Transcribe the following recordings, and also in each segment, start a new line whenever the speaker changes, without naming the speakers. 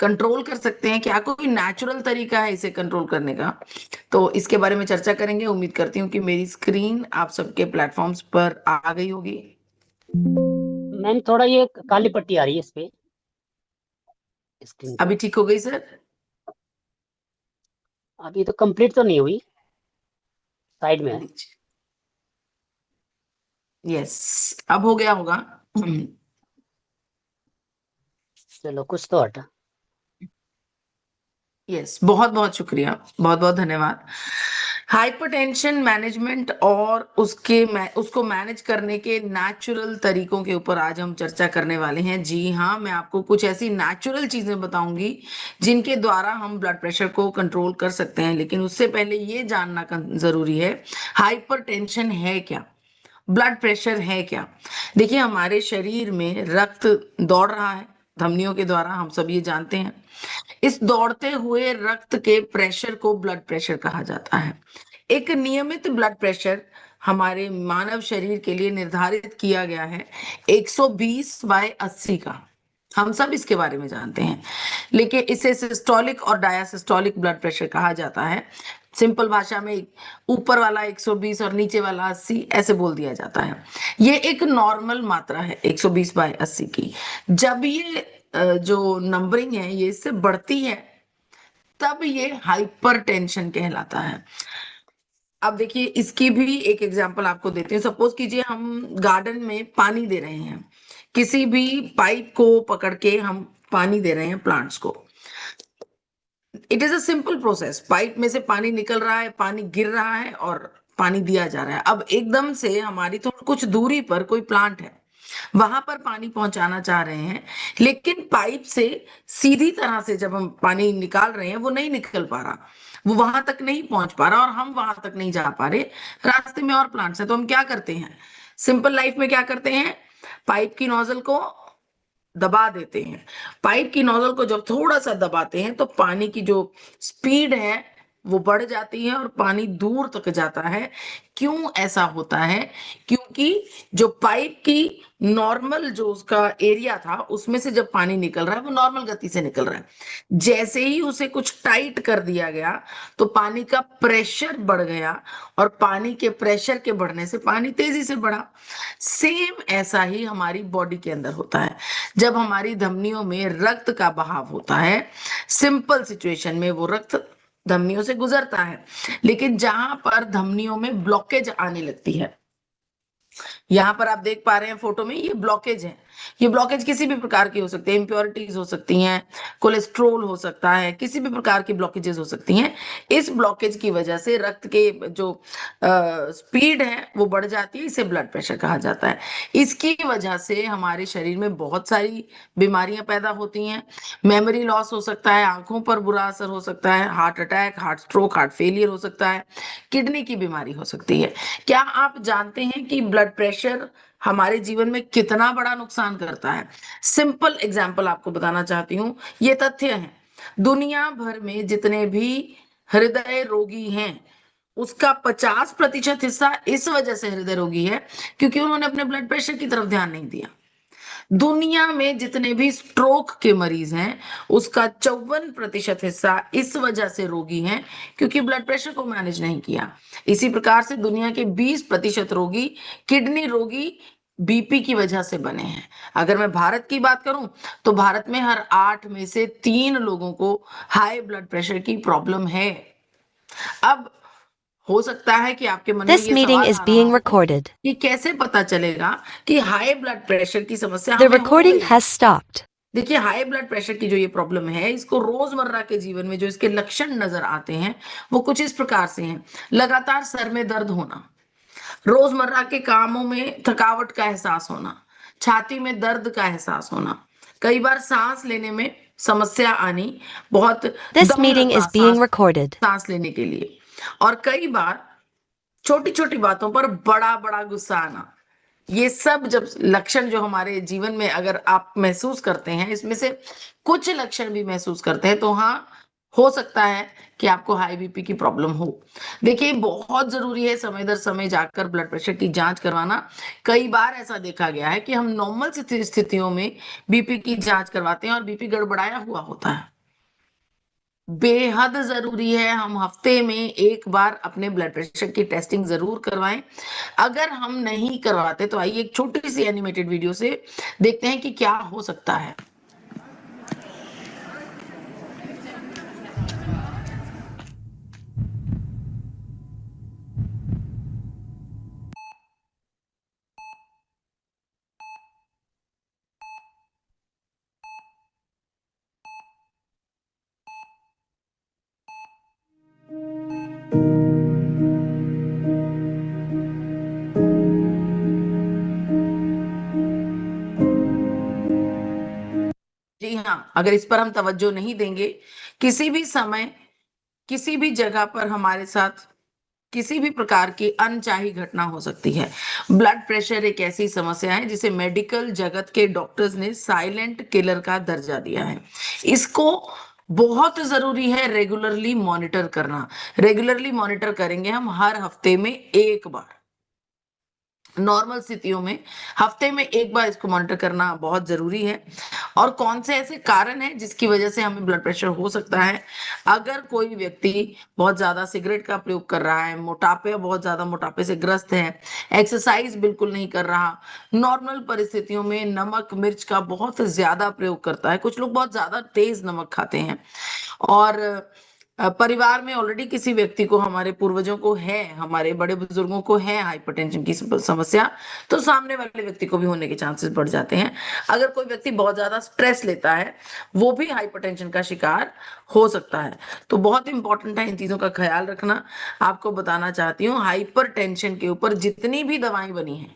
Control कर सकते हैं? क्या कोई नेचुरल तरीका है इसे कंट्रोल करने का? तो इसके बारे में चर्चा करेंगे। उम्मीद करती हूँ कि मेरी स्क्रीन आप सबके प्लेटफॉर्म्स पर आ गई होगी।
मैम थोड़ा ये काली पट्टी आ रही है इस पे स्क्रीन पे।
अभी ठीक हो गई सर?
अभी तो कंप्लीट तो नहीं हुई, साइड में है।
यस, अब हो गया होगा।
चलो कुछ तो हटा।
यस, बहुत बहुत शुक्रिया, बहुत बहुत धन्यवाद। हाइपरटेंशन मैनेजमेंट और उसको मैनेज करने के नेचुरल तरीकों के ऊपर आज हम चर्चा करने वाले हैं। जी हाँ, मैं आपको कुछ ऐसी नेचुरल चीजें बताऊंगी जिनके द्वारा हम ब्लड प्रेशर को कंट्रोल कर सकते हैं। लेकिन उससे पहले ये जानना जरूरी है, हाइपरटेंशन है क्या, ब्लड प्रेशर है क्या। देखिए, हमारे शरीर में रक्त दौड़ रहा है धमनियों के द्वारा, हम सब ये जानते हैं। इस दौड़ते हुए रक्त के प्रेशर को ब्लड प्रेशर कहा जाता है। एक नियमित ब्लड प्रेशर हमारे मानव शरीर के लिए निर्धारित किया गया है 120/80 का। हम सब इसके बारे में जानते हैं। लेकिन इसे सिस्टोलिक और डायासिस्टोलिक ब्लड प्रेशर कहा जाता है। सिंपल भाषा में ऊपर वाला 120 और नीचे वाला 80 ऐसे बोल दिया जाता है। ये एक नॉर्मल मात्रा है 120/80 की। जब ये जो नंबरिंग है ये इससे बढ़ती है तब ये हाइपरटेंशन कहलाता है। अब देखिए, इसकी भी एक एग्जांपल आपको देते हैं। सपोज कीजिए हम गार्डन में पानी दे रहे हैं, किसी भी पाइप को पकड़ के हम पानी दे रहे हैं प्लांट्स को। It is a simple process, pipe में से पानी निकल रहा है, पानी गिर रहा है और पानी दिया जा रहा है। अब एकदम से हमारी थोड़ी कुछ दूरी पर कोई प्लांट है, वहां पर पानी पहुंचाना चाह रहे हैं, लेकिन पाइप से सीधी तरह से जब हम पानी निकाल रहे हैं वो नहीं निकल पा रहा, वो वहां तक नहीं पहुंच पा रहा और हम वहां तक नहीं जा पा रहे। रास्ते में और प्लांट्स है, तो हम क्या करते हैं, सिंपल लाइफ में क्या करते हैं, पाइप की नोजल को दबा देते हैं। पाइप की नोजल को जब थोड़ा सा दबाते हैं तो पानी की जो स्पीड है वो बढ़ जाती है और पानी दूर तक जाता है। क्यों ऐसा होता है? क्योंकि जो पाइप की नॉर्मल जो उसका एरिया था उसमें से जब पानी निकल रहा है वो नॉर्मल गति से निकल रहा है। जैसे ही उसे कुछ टाइट कर दिया गया तो पानी का प्रेशर बढ़ गया और पानी के प्रेशर के बढ़ने से पानी तेजी से बढ़ा। सेम ऐसा ही हमारी बॉडी के अंदर होता है। जब हमारी धमनियों में रक्त का बहाव होता है, सिंपल सिचुएशन में वो रक्त धमनियों से गुजरता है, लेकिन जहां पर धमनियों में ब्लॉकेज आने लगती है, यहां पर आप देख पा रहे हैं फोटो में, ये ब्लॉकेज है। ये ब्लॉकेज किसी भी प्रकार की हो सकती है, इंप्योरिटीज हो सकती हैं, कोलेस्ट्रोल हो सकता है, किसी भी प्रकार की ब्लॉकेजेस हो सकती हैं। इस ब्लॉकेज की वजह से रक्त के जो स्पीड है वो बढ़ जाती है, इसे ब्लड प्रेशर कहा जाता है। इसकी वजह से हमारे शरीर में बहुत सारी बीमारियां पैदा होती हैं। मेमोरी लॉस हो सकता है, आंखों पर बुरा असर हो सकता है, heart attack, heart stroke, heart failure हो सकता है, किडनी की बीमारी हो सकती है। क्या आप जानते हैं कि ब्लड प्रेशर हमारे जीवन में कितना बड़ा नुकसान करता है? सिंपल एग्जाम्पल आपको बताना चाहती हूँ, ये तथ्य है, दुनिया भर में जितने भी हृदय रोगी हैं उसका 50% हिस्सा इस वजह से हृदय रोगी है क्योंकि उन्होंने अपने ब्लड प्रेशर की तरफ ध्यान नहीं दिया। दुनिया में जितने भी स्ट्रोक के मरीज हैं उसका 54% हिस्सा इस वजह से रोगी हैं क्योंकि ब्लड प्रेशर को मैनेज नहीं किया। इसी प्रकार से दुनिया के 20% रोगी किडनी रोगी बीपी की वजह से बने हैं। अगर मैं भारत की बात करूं तो भारत में हर 8 में से 3 लोगों को हाई ब्लड प्रेशर की प्रॉब्लम है। अब हो सकता है कि आपके मन में
This
ये
meeting
सवाल
is
आ रहा
being
हो
recorded.
कि कैसे पता चलेगा कि हाई ब्लड प्रेशर की समस्या
The
हमें हो
recording
गई।
has stopped.
देखिए, हाई ब्लड प्रेशर की जो ये प्रॉब्लम है, इसको रोजमर्रा के जीवन में जो इसके लक्षण नजर आते हैं वो कुछ इस प्रकार से हैं। लगातार सर में दर्द होना, रोजमर्रा के कामों में थकावट का एहसास होना, छाती में दर्द का एहसास होना, कई बार सांस लेने में समस्या आनी, बहुत
This
दम
meeting
लगना
is being
सांस
recorded.
सांस लेने के लिए, और कई बार छोटी छोटी बातों पर बड़ा बड़ा गुस्सा आना। ये सब जब लक्षण जो हमारे जीवन में अगर आप महसूस करते हैं, इसमें से कुछ लक्षण भी महसूस करते हैं, तो हाँ, हो सकता है कि आपको हाई बीपी की प्रॉब्लम हो। देखिए, बहुत ज़रूरी है समय दर समय जाकर ब्लड प्रेशर की जाँच करवाना। कई बार ऐसा देखा गया है कि हम नॉर्मल स्थितियों में बीपी की जाँच करवाते हैं और बीपी गड़बड़ाया हुआ होता है। बेहद ज़रूरी है हम हफ्ते में 1 बार अपने ब्लड प्रेशर की टेस्टिंग ज़रूर करवाएँ। अगर हम नहीं करवाते तो आइए एक छोटी-सी एनिमेटेड वीडियो से देखते हैं कि क्या हो सकता है। जी हाँ, अगर इस पर हम तवज्जो नहीं देंगे, किसी भी समय, किसी भी जगह पर हमारे साथ किसी भी प्रकार की अनचाही घटना हो सकती है। ब्लड प्रेशर एक ऐसी समस्या है जिसे मेडिकल जगत के डॉक्टर्स ने साइलेंट किलर का दर्जा दिया है। इसको बहुत ज़रूरी है रेगुलरली मॉनिटर करना। रेगुलरली मॉनिटर करेंगे हम हर हफ्ते में 1 बार। नॉर्मल स्थितियों में हफ्ते में 1 बार इसको मॉनिटर करना बहुत ज़रूरी है। और कौन से ऐसे कारण हैं जिसकी वजह से हमें ब्लड प्रेशर हो सकता है? अगर कोई व्यक्ति बहुत ज़्यादा सिगरेट का प्रयोग कर रहा है, बहुत ज़्यादा मोटापे से ग्रस्त है, एक्सरसाइज़ बिल्कुल नहीं कर रहा, नॉर्मल परिस्थितियों में नमक, मिर्च का बहुत ज़्यादा प्रयोग करता है, कुछ लोग बहुत ज़्यादा तेज़ नमक खाते हैं और परिवार में ऑलरेडी किसी व्यक्ति को, हमारे पूर्वजों को है, हमारे बड़े बुजुर्गों को है हाइपरटेंशन की समस्या, तो सामने वाले व्यक्ति को भी होने के चांसेस बढ़ जाते हैं। अगर कोई व्यक्ति बहुत ज्यादा स्ट्रेस लेता है, वो भी हाइपरटेंशन का शिकार हो सकता है। तो बहुत इंपॉर्टेंट है इन चीजों का ख्याल रखना। आपको बताना चाहती हूँ, हाइपरटेंशन के ऊपर जितनी भी दवाएं बनी हैं,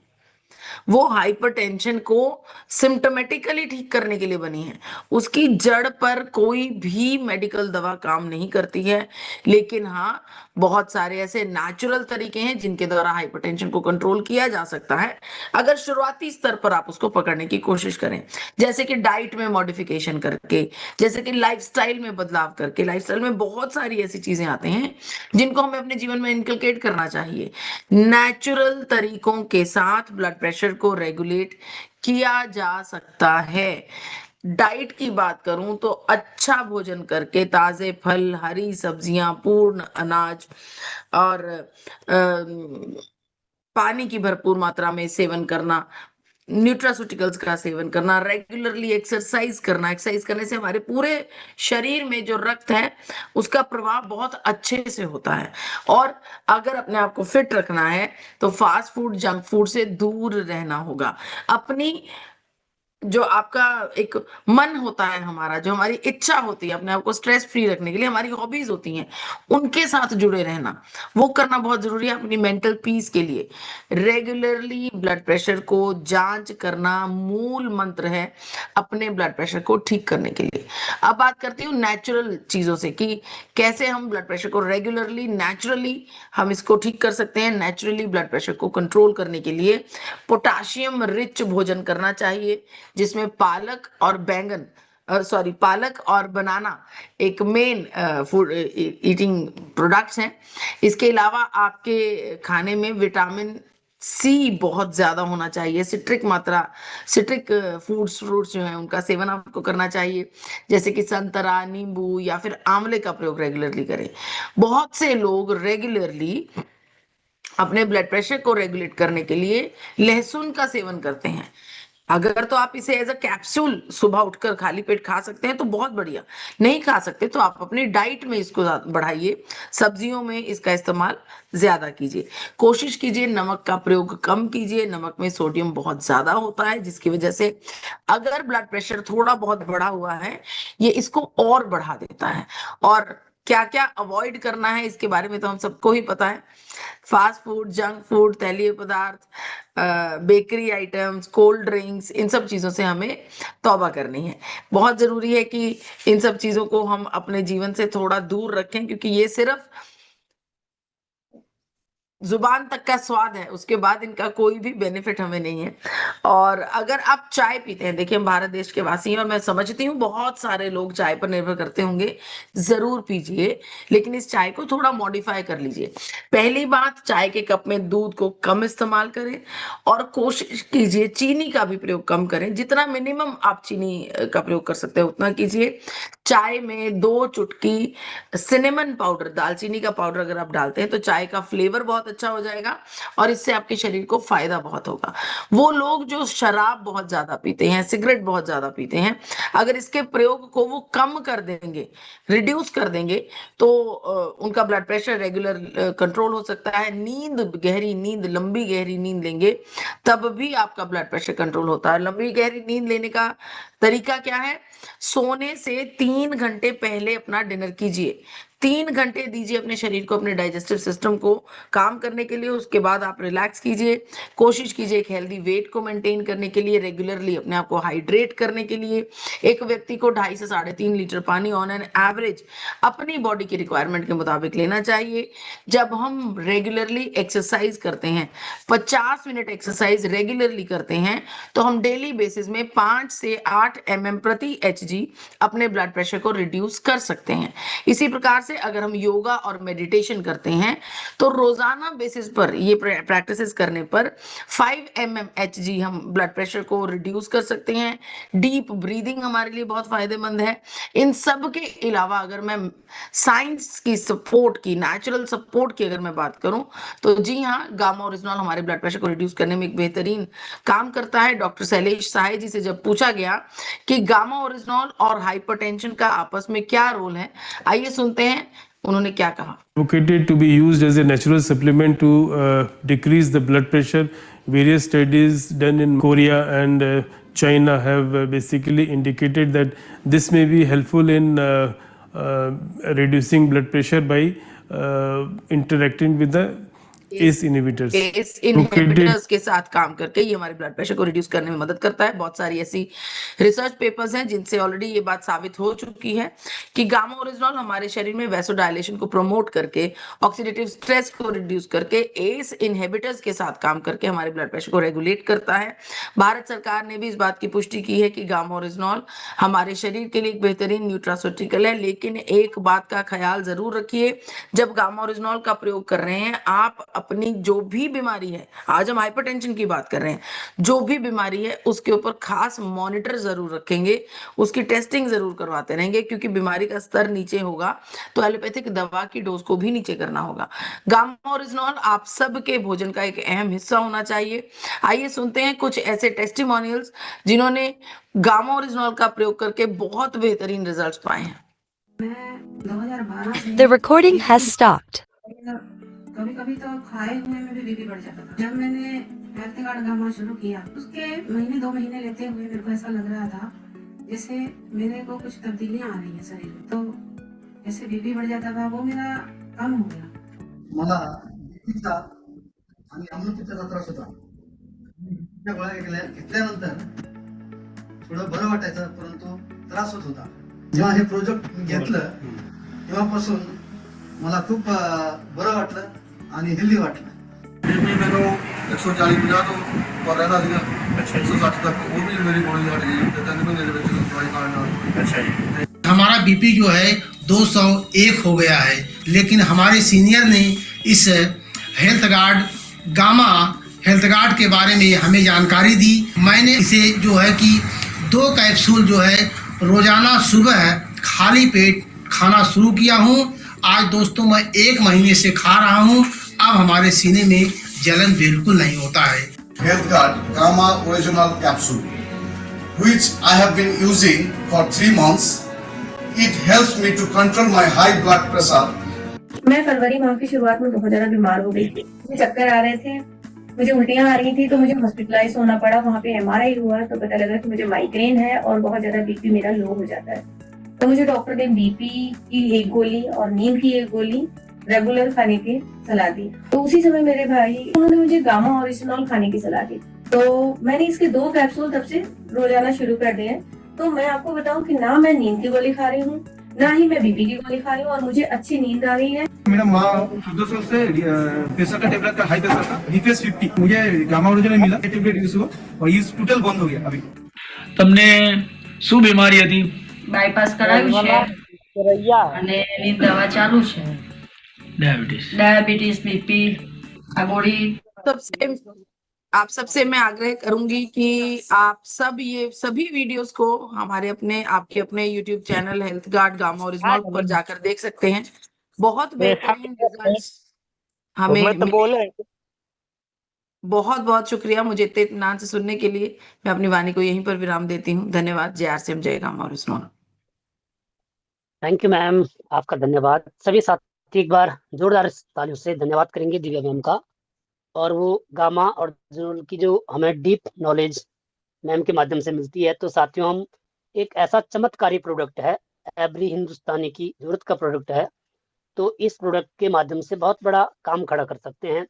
वो हाइपरटेंशन को सिम्प्टोमेटिकली ठीक करने के लिए बनी है। उसकी जड़ पर कोई भी मेडिकल दवा काम नहीं करती है। लेकिन हाँ, बहुत सारे ऐसे नेचुरल तरीके हैं जिनके द्वारा हाइपरटेंशन को कंट्रोल किया जा सकता है, अगर शुरुआती स्तर पर आप उसको पकड़ने की कोशिश करें। जैसे कि डाइट में मॉडिफिकेशन करके, जैसे कि लाइफस्टाइल में बदलाव करके। लाइफस्टाइल में बहुत सारी ऐसी चीजें आती हैं जिनको हमें अपने जीवन में इनकलकेट करना चाहिए। नेचुरल तरीकों के साथ ब्लड प्रेशर को रेगुलेट किया जा सकता है। डाइट की बात करूं तो अच्छा भोजन करके, ताजे फल, हरी सब्जियां, पूर्ण अनाज और पानी की भरपूर मात्रा में सेवन करना, न्यूट्रास्यूटिकल्स का सेवन करना, रेगुलरली एक्सरसाइज करना। एक्सरसाइज करने से हमारे पूरे शरीर में जो रक्त है उसका प्रवाह बहुत अच्छे से होता है। और अगर अपने आप को फिट रखना है तो फास्ट फूड, जंक फूड से दूर रहना होगा। अपनी जो आपका एक मन होता है हमारा, जो हमारी इच्छा होती है अपने आप को स्ट्रेस फ्री रखने के लिए, हमारी हॉबीज होती हैं, उनके साथ जुड़े रहना, वो करना बहुत जरूरी है अपनी मेंटल पीस के लिए। रेगुलरली ब्लड प्रेशर को जांच करना मूल मंत्र है अपने ब्लड प्रेशर को ठीक करने के लिए। अब बात करती हूँ नेचुरल चीजों से कि कैसे हम ब्लड प्रेशर को रेगुलरली, नेचुरली हम इसको ठीक कर सकते हैं। नेचुरली ब्लड प्रेशर को कंट्रोल करने के लिए पोटाशियम रिच भोजन करना चाहिए, जिसमें पालक और बैंगन, पालक और बनाना एक मेन फूड ईटिंग प्रोडक्ट्स हैं। इसके अलावा आपके खाने में विटामिन सी बहुत ज्यादा होना चाहिए। सिट्रिक फ्रूट्स जो हैं उनका सेवन आपको करना चाहिए, जैसे कि संतरा, नींबू या फिर आंवले का प्रयोग रेगुलरली करें। बहुत से लोग रेगुलरली अपने ब्लड प्रेशर को रेगुलेट करने के लिए लहसुन का सेवन करते हैं। अगर तो आप इसे एज अ कैप्सूल सुबह उठकर खाली पेट खा सकते हैं तो बहुत बढ़िया। नहीं खा सकते तो आप अपनी डाइट में इसको बढ़ाइए, सब्जियों में इसका इस्तेमाल ज्यादा कीजिए। कोशिश कीजिए नमक का प्रयोग कम कीजिए। नमक में सोडियम बहुत ज्यादा होता है, जिसकी वजह से अगर ब्लड प्रेशर थोड़ा बहुत बढ़ा हुआ है, ये इसको और बढ़ा देता है। और क्या क्या अवॉइड करना है इसके बारे में तो हम सबको ही पता है। फास्ट फूड, जंक फूड, तैलीय पदार्थ, बेकरी आइटम्स, कोल्ड ड्रिंक्स, इन सब चीजों से हमें तौबा करनी है। बहुत जरूरी है कि इन सब चीजों को हम अपने जीवन से थोड़ा दूर रखें, क्योंकि ये सिर्फ जुबान तक का स्वाद है, उसके बाद इनका कोई भी बेनिफिट हमें नहीं है। और अगर आप चाय पीते हैं, देखिए हम भारत देश के वासी हैं और मैं समझती हूँ बहुत सारे लोग चाय पर निर्भर करते होंगे, ज़रूर पीजिए, लेकिन इस चाय को थोड़ा मॉडिफ़ाई कर लीजिए। पहली बात, चाय के कप में दूध को कम इस्तेमाल करें और कोशिश कीजिए चीनी का भी प्रयोग कम करें, जितना मिनिमम आप चीनी का प्रयोग कर सकते हैं उतना कीजिए। चाय में 2 चुटकी सिनेमन पाउडर, दालचीनी का पाउडर अगर आप डालते हैं तो चाय का फ्लेवर बहुत अच्छा हो जाएगा और इससे आपके शरीर को फायदा बहुत होगा। वो लोग जो शराब बहुत ज्यादा पीते हैं, सिगरेट बहुत ज्यादा पीते हैं, अगर इसके प्रयोग को वो कम कर देंगे, रिड्यूस कर देंगे, तो उनका ब्लड प्रेशर रेगुलर कंट्रोल हो सकता है। नींद, गहरी नींद, लंबी गहरी नींद लेंगे तब भी आपका ब्लड प्रेशर कंट्रोल होता है। लंबी गहरी नींद लेने का तरीका क्या है? सोने से 3 घंटे पहले अपना डिनर कीजिए। 3 घंटे दीजिए अपने शरीर को, अपने डाइजेस्टिव सिस्टम को काम करने के लिए। उसके बाद आप रिलैक्स कीजिए। कोशिश कीजिए एक हेल्दी वेट को मेंटेन करने के लिए, रेगुलरली अपने आप को हाइड्रेट करने के लिए एक व्यक्ति को 2.5 से 3.5 लीटर पानी ऑन एन एवरेज अपनी बॉडी की रिक्वायरमेंट के मुताबिक लेना चाहिए। जब हम रेगुलरली एक्सरसाइज करते हैं, 50 मिनट एक्सरसाइज रेगुलरली करते हैं, तो हम डेली बेसिस में 5 से 8 mm प्रति HG अपने ब्लड प्रेशर को रिड्यूस कर सकते हैं। इसी प्रकार से अगर हम योगा और मेडिटेशन करते हैं तो रोजाना बेसिस पर ये प्रैक्टिसेस करने पर 5 mm HG हम ब्लड प्रेशर को रिड्यूस कर सकते हैं। डीप ब्रीदिंग हमारे लिए बहुत फायदेमंद है। इन सब के अलावा अगर मैं साइंस की सपोर्ट की, नेचुरल सपोर्ट की अगर मैं बात करूं, तो जी हाँ, गामा ओरिजिनॉल हमारे ब्लड प्रेशर को रिड्यूस करने में एक बेहतरीन काम करता है। डॉक्टर शैलेश सहाय जी से जब पूछा गया कि गामा ओरिजिनॉल और हाइपरटेंशन का आपस में क्या रोल है, आइए सुनते हैं उन्होंने क्या कहा।
Advocated to be used as a natural supplement to decrease the blood pressure. Various studies done in Korea and China have basically indicated that this may be helpful in reducing blood pressure by interacting with the ACE inhibitors.
इस inhibitors के साथ काम करके ये हमारे blood pressure को reduce करने में मदद करता है। बहुत सारी ऐसी रिसर्च पेपर्स हैं जिनसे ऑलरेडी ये बात साबित हो चुकी है कि गामा ओरिजिनॉल हमारे शरीर में वैसोडायलेशन को प्रमोट करके, ऑक्सीडेटिव स्ट्रेस को रिड्यूस करके, एस इनहिबिटर्स के साथ काम करके हमारे ब्लड प्रेशर को रेगुलेट करता है। भारत सरकार ने भी इस बात की पुष्टि की है कि गामा ओरिजिनॉल हमारे शरीर के लिए एक बेहतरीन न्यूट्रास्यूटिकल है। लेकिन एक बात का ख्याल जरूर रखिए, जब गामा ओरिजिनॉल का प्रयोग कर रहे हैं, आप अपनी जो भी बीमारी है, आज हम हाइपरटेंशन की बात कर रहे हैं, जो भी बीमारी है उसके ऊपर खास मॉनिटर जरूर रखेंगे, उसकी टेस्टिंग जरूर करवाते रहेंगे, क्योंकि बीमारी का स्तर नीचे होगा तो एलोपैथिक दवा की डोज को भी नीचे करना होगा। गामा ओरिजिनॉल आप सबके भोजन का एक अहम हिस्सा होना चाहिए। आइए सुनते हैं कुछ ऐसे टेस्टिमोनियल्स जिन्होंने गामा ओरिजिनॉल का प्रयोग करके बहुत बेहतरीन रिजल्ट्स पाए हैं।
The recording has stopped.
कभी कभी तो खाए हुए में भी बीपी बढ़ जाता था। जब मैंने हेल्थ कार्ड गामा शुरू किया, उसके महीने 2 महीने लेते हुए मेरे को ऐसा लग रहा था जैसे मेरे को कुछ तब्दीलियां आ रही हैं शरीर में। तो जैसे बीपी बढ़ जाता था वो मेरा कम हो गया।
मला बीपीचा आणि अम्लपित्ताचा त्रास होता। त्या गोळ्या घेतल्यानंतर थोडं बरं वाटायचं, परंतु त्रास होत होता। जेव्हा हे प्रोजेक्ट घेतलं तेव्हापासून मला खूप बरं वाटलं आणि हेल्दी वाटलं। बीपी मेरे 140 मिला तो और रहना था 160 तक, वो भी मेरी बॉडी हट गई। तो मेरे बच्चे दवाई खाना। अच्छा जी,
हमारा बीपी जो है 201 हो गया है, लेकिन हमारे सीनियर ने इस health guard gamma health guard के बारे में हमें जानकारी दी। मैंने इसे जो है कि 2 कैप्सूल जो है रोजाना सुबह खाली पेट खाना शुरू किया हूँ। आज दोस्तों मैं 1 महीने से खा रहा हूँ। अब हमारे सीने में जलन बिल्कुल नहीं होता है।
Health card gamma original capsule which I have been using for 3 months. It helps me to control my high blood pressure.
मैं फरवरी माह की शुरुआत में बहुत ज्यादा बीमार हो गई थी। मुझे चक्कर आ रहे थे, मुझे उल्टियां आ रही थी, तो मुझे हॉस्पिटलाइज होना पड़ा। वहाँ पे MRI हुआ तो पता लगा कि मुझे माइग्रेन है और बहुत ज्यादा बीपी मेरा लो हो जाता है। तो मुझे डॉक्टर ने बीपी की 1 गोली और नींद की 1 गोली रेगुलर खाने की सलाह दी। तो उसी समय मेरे भाई उन्होंने मुझे गामा ओरिजिनॉल खाने की सलाह दी। तो मैंने इसके 2 कैप्सूल तब से रोजाना शुरू कर दिए। तो मैं आपको बताऊं कि ना मैं नींद की गोली खा रही हूँ, ना ही मैं बीपी की गोली खा रही हूँ और मुझे अच्छी नींद आ रही है।
मेरा माँ 14 साल से प्रेशर का टेबलेट का हाई प्रेशर का बीपीएस 50 मुझे गामा ओरिजिनल मिला टेबलेट यूज हुआ और ये टोटल बंद हो गया अभी।
તમને શું બીમારી હતી?
બાયપાસ કરાવ્યું છે
रैया
અને એની દવા ચાલુ છે,
ડાયાબિટીસ.
ડાયાબિટીસ, બીપી, આ ગોળી
सबसे आप सबसे मैं आग्रह करूंगी कि आप सब ये सभी वीडियोस को हमारे आपके अपने YouTube channel health guard gamma original पर जाकर देख सकते हैं। बहुत बेहतरीन रिजल्ट्स हमें
तो
मिले।
बोले
बहुत बहुत शुक्रिया मुझे इतने इत्मीनान से सुनने के लिए। मैं अपनी वाणी को यहीं पर विराम देती हूँ। धन्यवाद। जय आरसीएम, जय gamma original.
Thank you ma'am, आपका धन्यवाद। सभी साथी एक बार जोरदार तालियों से धन्यवाद करेंगे दिव्या मैम का। और वो गामा और की जो हमें डीप नॉलेज मैम के माध्यम से मिलती है, तो साथियों हम एक ऐसा चमत्कारी प्रोडक्ट है, एवरी हिंदुस्तानी की जरूरत का प्रोडक्ट है, तो इस प्रोडक्ट के माध्यम से बहुत बड़ा काम खड़ा कर सकते हैं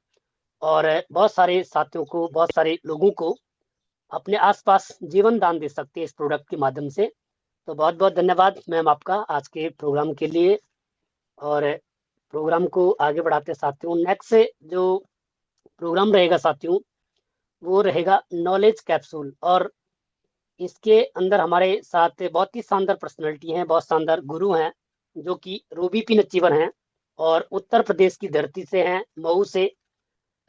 और बहुत सारे साथियों को, बहुत सारे लोगों को अपने आसपास जीवन दान दे सकते हैं इस प्रोडक्ट के माध्यम से। तो बहुत बहुत धन्यवाद मैम आपका आज के प्रोग्राम के लिए। और प्रोग्राम को आगे बढ़ाते साथियों, नेक्स्ट जो प्रोग्राम रहेगा साथियों वो रहेगा नॉलेज कैप्सूल। और इसके अंदर हमारे साथ बहुत ही शानदार पर्सनैलिटी हैं, बहुत शानदार गुरु हैं, जो कि रूबी पी नच्चीवर हैं और उत्तर प्रदेश की धरती से हैं, मऊ से।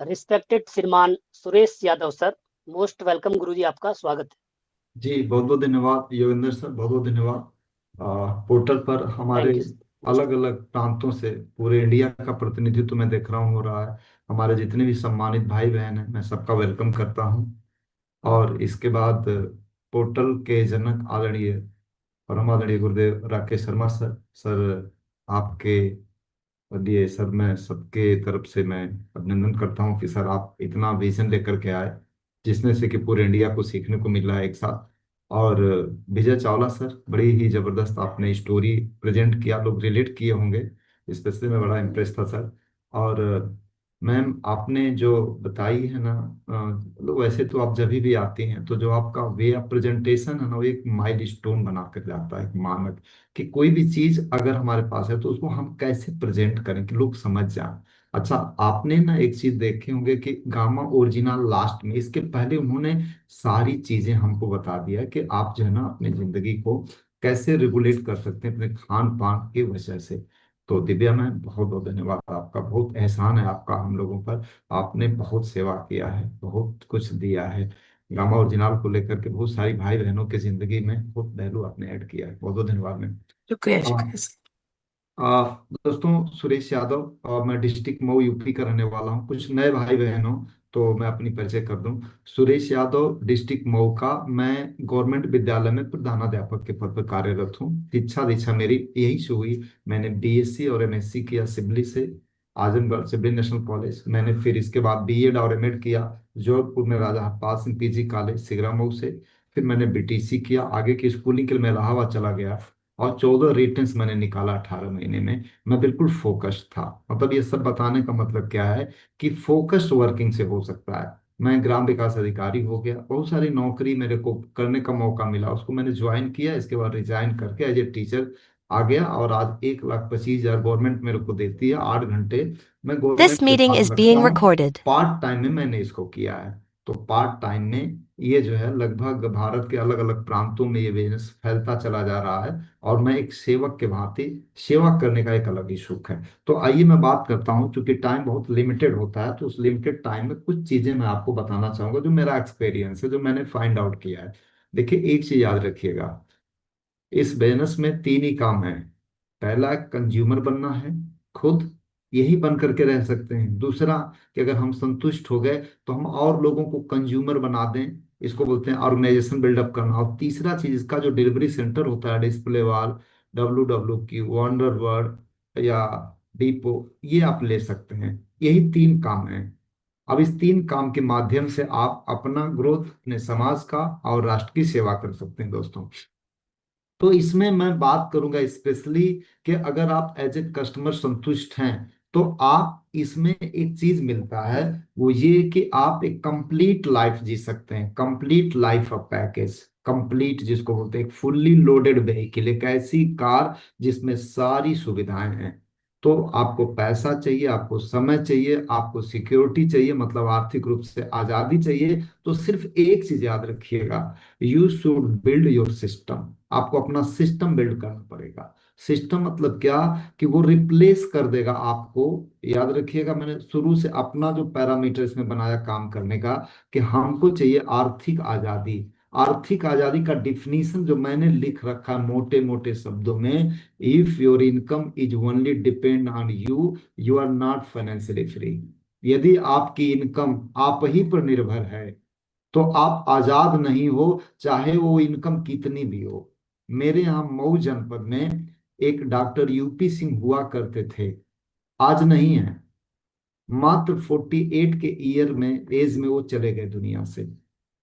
रिस्पेक्टेड श्रीमान Suresh Yadav sir, most welcome गुरु जी, आपका स्वागत है।
जी बहुत बहुत धन्यवाद योगेंद्र सर, बहुत बहुत धन्यवाद। पोर्टल पर हमारे
Thank you.
अलग अलग प्रांतों से पूरे इंडिया का प्रतिनिधित्व मैं देख रहा हूँ हो रहा है। हमारे जितने भी सम्मानित भाई बहन हैं मैं सबका वेलकम करता हूँ। और इसके बाद पोर्टल के जनक आदरणीय परम आदरणीय गुरुदेव राकेश शर्मा सर आपके लिए सर मैं सबके तरफ से मैं अभिनंदन करता हूँ कि सर आप इतना विजन लेकर के आए जिसमें से कि पूरे इंडिया को सीखने को मिल रहा है एक साथ। और विजय चावला सर, बड़ी ही जबरदस्त आपने स्टोरी प्रेजेंट किया, लोग रिलेट किए होंगे, स्पेशली मैं बड़ा इम्प्रेस था सर। और मैम आपने जो बताई है ना, लोग वैसे तो आप जब भी आती हैं तो जो आपका वे ऑफ प्रेजेंटेशन है ना, वो एक माइलस्टोन बना कर जाता है, एक मानक कि कोई भी चीज अगर हमारे पास है तो उसको हम कैसे प्रेजेंट करें कि लोग समझ जाएं। अच्छा, आपने ना एक चीज देखे होंगे कि गामा ओरिजिनल लास्ट में, इसके पहले उन्होंने सारी चीजें हमको बता दिया कि आप जो है ना अपनी जिंदगी को कैसे रेगुलेट कर सकते हैं अपने खान पान की वजह से। तो दिव्या मैम बहुत बहुत धन्यवाद आपका, बहुत एहसान है आपका हम लोगों पर। आपने बहुत सेवा किया है, बहुत कुछ दिया है गामा ओरिजिनल को लेकर के, बहुत सारी भाई बहनों की जिंदगी में बहुत वैल्यू आपने ऐड किया है। बहुत बहुत धन्यवाद मैम।
शुक्रिया,
आ,
शुक्रिया सर।
दोस्तों, सुरेश यादव, मैं डिस्ट्रिक्ट मऊ यूपी का रहने वाला हूँ। कुछ नए भाई बहन हो तो मैं अपनी परिचय कर दूं। सुरेश यादव, डिस्ट्रिक्ट मऊ का। मैं गवर्नमेंट विद्यालय में प्रधानाध्यापक के पद पर कार्यरत हूँ। शिक्षा दीक्षा मेरी यही से हुई। मैंने बीएससी और एमएससी किया सिबली से, आजमगढ़ सिबली नेशनल कॉलेज। मैंने फिर इसके बाद बीएड और एमएड किया जोधपुर में राजा हरपाल सिंह पीजी कॉलेज सिगरा मऊ से। फिर मैंने बीटीसी किया। आगे की स्कूलिंग के लिए मैं इलाहाबाद चला गया और 14 रिटर्न्स मैंने निकाला 18 महीने में। मैं बिल्कुल फोकस्ड था। मतलब ये सब बताने का मतलब क्या है कि फोकस्ड वर्किंग से हो सकता है। मैं ग्राम विकास अधिकारी हो गया, बहुत सारी नौकरी मेरे को करने का मौका मिला, उसको मैंने ज्वाइन किया। इसके बाद रिजाइन करके एज ए टीचर आ गया और आज 1,25,000 गवर्नमेंट मेरे को देती है। 8 घंटे मैं
This
गवर्नमेंट के
meeting
साथ
is
लगता
being
हूँ।
recorded.
पार्ट टाइम में मैंने इसको किया है। तो पार्ट टाइम में ये जो है लगभग भारत के अलग अलग प्रांतों में ये बिजनेस फैलता चला जा रहा है और मैं एक सेवक के भांति सेवा करने का एक अलग ही सुख है। तो आइए मैं बात करता हूं, क्योंकि टाइम बहुत लिमिटेड होता है, तो उस लिमिटेड टाइम में कुछ चीजें मैं आपको बताना चाहूंगा जो मेरा एक्सपीरियंस है, जो मैंने फाइंड आउट किया है। देखिए, एक चीज याद रखिएगा, इस बिजनेस में 3 ही काम है। पहला, कंज्यूमर बनना है, खुद यही बन करके रह सकते हैं। दूसरा कि अगर हम संतुष्ट हो गए तो हम और लोगों को कंज्यूमर बना दें, इसको बोलते हैं ऑर्गेनाइजेशन बिल्डअप करना। और तीसरा चीज, इसका जो डिलीवरी सेंटर होता है, display wall, WWQ, wonder world या डीपो, ये आप ले सकते हैं। यही 3 काम हैं। अब इस 3 काम के माध्यम से आप अपना ग्रोथ, अपने समाज का और राष्ट्र की सेवा कर सकते हैं दोस्तों। तो इसमें मैं बात करूंगा स्पेशली कि अगर आप एज ए कस्टमर संतुष्ट हैं तो आप इसमें एक चीज मिलता है, वो ये कि आप एक कंप्लीट लाइफ जी सकते हैं। Complete life of package, complete जिसको बोलते हैं फुल्ली लोडेड व्हीकल, एक ऐसी कार जिसमें सारी सुविधाएं हैं। तो आपको पैसा चाहिए, आपको समय चाहिए, आपको सिक्योरिटी चाहिए, मतलब आर्थिक रूप से आजादी चाहिए, तो सिर्फ एक चीज याद रखिएगा, you should build your system. आपको अपना सिस्टम बिल्ड करना पड़ेगा। सिस्टम मतलब क्या, कि वो रिप्लेस कर देगा आपको। याद रखिएगा, मैंने शुरू से अपना जो पैरामीटर इसमें बनाया काम करने का, कि हमको चाहिए आर्थिक आजादी। आर्थिक आजादी का डिफिनीशन जो मैंने लिख रखा है मोटे मोटे शब्दों में, if your income is only depend on you, you are not financially free. यदि आपकी इनकम आप ही पर निर्भर है तो आप आजाद नहीं हो, चाहे वो इनकम कितनी भी हो। मेरे यहाँ मऊ जनपद में एक डॉक्टर यूपी सिंह हुआ करते थे, आज नहीं है। मात्र 48 के ईयर में एज में वो चले गए दुनिया से।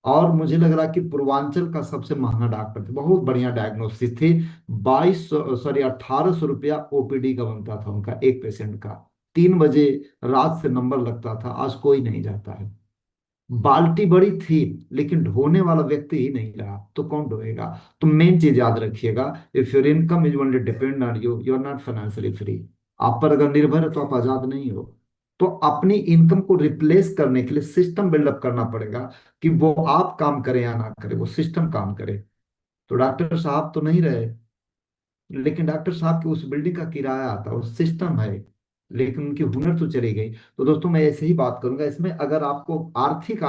और मुझे लग रहा कि पूर्वांचल का सबसे महंगा डॉक्टर थे, बहुत बढ़िया डायग्नोसिस थे। 1800 रुपया ओपीडी का बनता था उनका, एक पेशेंट का। 3 बजे रात से नंबर लगता था, आज कोई नहीं जाता है। बाल्टी बड़ी थी लेकिन ढोने वाला व्यक्ति ही नहीं रहा, तो कौन ढोएगा। तो मेन चीज याद रखिएगा, if your income is only depend on you, you are not financially free. आप पर अगर निर्भर है तो आप आजाद नहीं हो। तो अपनी इनकम को रिप्लेस करने के लिए सिस्टम बिल्डअप करना पड़ेगा, कि वो आप काम करें या ना करें, वो सिस्टम काम करे। तो डॉक्टर साहब तो नहीं रहे, लेकिन डॉक्टर साहब की उस बिल्डिंग का किराया आता है, वो सिस्टम है, लेकिन उनकी हुनर तो चली गई। तो दोस्तों मैं ऐसे ही बात करूंगा, इसमें अगर आपको आर्थिक